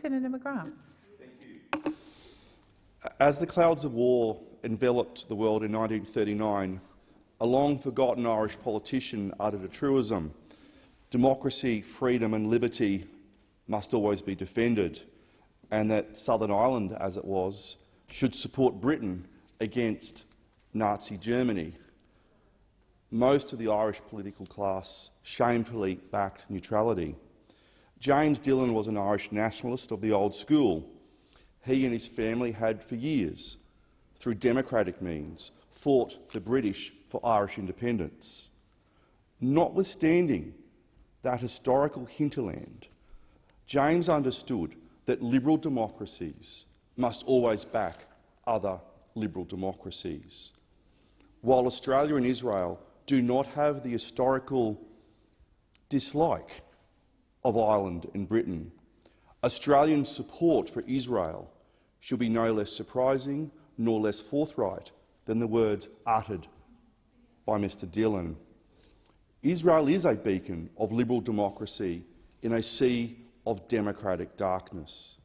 Senator McGrath. As the clouds of war enveloped the world in 1939, a long-forgotten Irish politician uttered a truism: democracy, freedom and liberty must always be defended, and that Southern Ireland, as it was, should support Britain against Nazi Germany. Most of the Irish political class shamefully backed neutrality. James Dillon was an Irish nationalist of the old school. He and his family had for years, through democratic means, fought the British for Irish independence. Notwithstanding that historical hinterland, James understood that liberal democracies must always back other liberal democracies. While Australia and Israel do not have the historical dislike of Ireland and Britain, Australian support for Israel should be no less surprising nor less forthright than the words uttered by Mr Dillon. Israel is a beacon of liberal democracy in a sea of democratic darkness.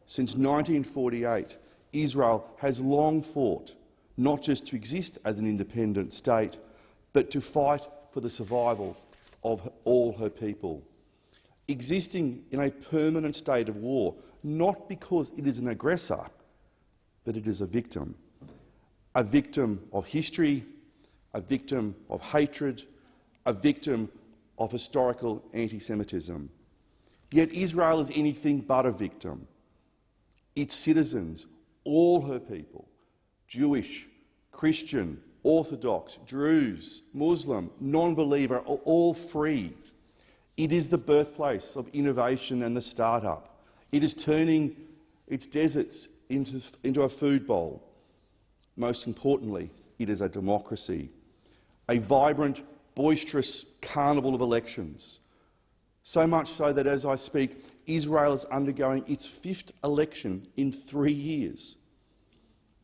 Since 1948, Israel has long fought not just to exist as an independent state, but to fight for the survival of all her people. Existing in a permanent state of war, not because it is an aggressor, but it is a victim of history, a victim of hatred, a victim of historical anti-Semitism. Yet Israel is anything but a victim. Its citizens, all her people, Jewish, Christian, Orthodox, Druze, Muslim, non-believer, are all free. It is the birthplace of innovation and the start-up. It is turning its deserts into a food bowl. Most importantly, it is a democracy, a vibrant, boisterous carnival of elections. So much so that, as I speak, Israel is undergoing its 5th election in 3 years.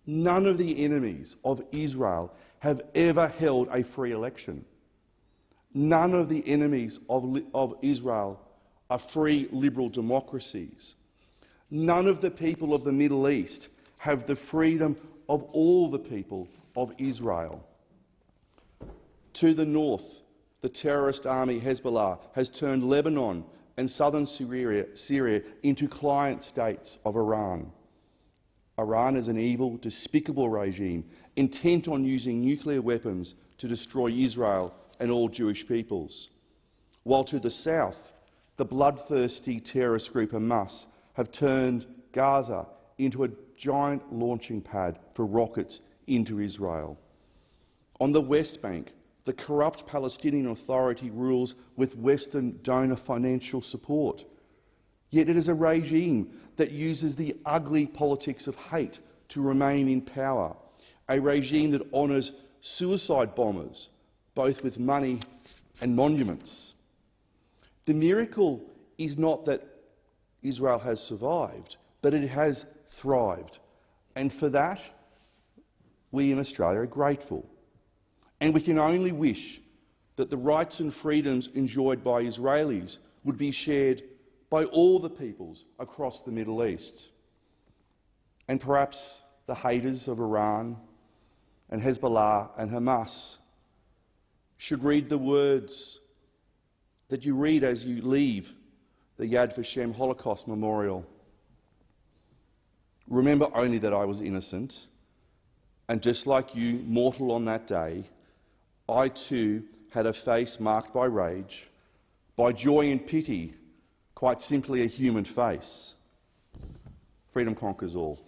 None of the enemies of Israel have ever held a free election. None of the enemies of Israel are free liberal democracies. None of the people of the Middle East have the freedom of all the people of Israel. To the north, the terrorist army Hezbollah has turned Lebanon and southern Syria into client states of Iran. Iran is an evil, despicable regime intent on using nuclear weapons to destroy Israel and all Jewish peoples. While to the south, the bloodthirsty terrorist group Hamas have turned Gaza into a giant launching pad for rockets into Israel. On the West Bank, the corrupt Palestinian Authority rules with Western donor financial support. Yet it is a regime that uses the ugly politics of hate to remain in power, a regime that honours suicide bombers, both with money and monuments. The miracle is not that Israel has survived, but it has thrived. And for that, we in Australia are grateful. And we can only wish that the rights and freedoms enjoyed by Israelis would be shared by all the peoples across the Middle East. And perhaps the haters of Iran and Hezbollah and Hamas should read the words that you read as you leave the Yad Vashem Holocaust Memorial. Remember only that I was innocent, and just like you, mortal on that day, I too had a face marked by rage, by joy and pity, quite simply a human face. Freedom conquers all.